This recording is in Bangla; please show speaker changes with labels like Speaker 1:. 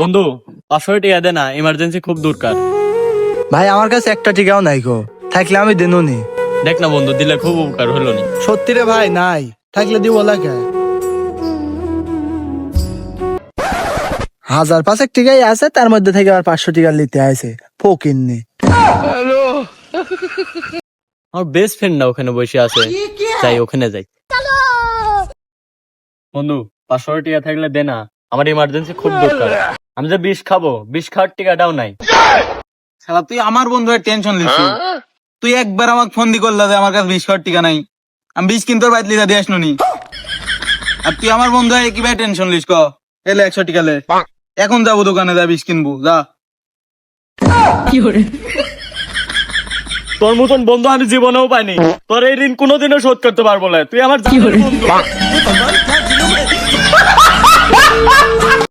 Speaker 1: বন্ধু 500 টাকা দে না, ইমার্জেন্সি খুব দরকার।
Speaker 2: ভাই আমার কাছে একটা টিকাও নাই গো, থাকলে আমি দেনুনি।
Speaker 1: দেখ না বন্ধু, দিলে খুব উপকার হলো নি।
Speaker 2: সত্যি রে ভাই, নাই থাকলে দিব লাগে। 1000 টিকাই আছে, তার মধ্যে থেকে আবার 500 টিকা নিতে আছে ফকিন্নি।
Speaker 1: আমার বেস্ট ফ্রেন্ড না ওখানে বসে আছে, যাই ওখানে যাই। বন্ধু 500 টাকা থাকলে দে না, আমার ইমার্জেন্সি খুব দরকার। আমি যে বিষ খাবো, বিষ খাওয়ার টাকাটাও নাই।
Speaker 3: শালা তুই আমার বন্ধুর টেনশন লিসি। তুই একবার আমাকে ফোন দি করলা যে আমার কাছে 20 টাকার টিকা নাই, আমি 20 কিনতে বাইত লিখা দিয়ে আসলো নি। আর তুই আমার বন্ধু হয়ে কিভাবে টেনশন লিস ক? এলে 100 টাকা লে, এখন যাবো দোকানে, যা 20 কিনবো যা।
Speaker 1: তোর মতন বন্ধু আমি জীবনেও পাইনি। তোর এই ঋণ কোনোদিনও শোধ করতে পারবো না, তুই আমার জানের বন্ধু।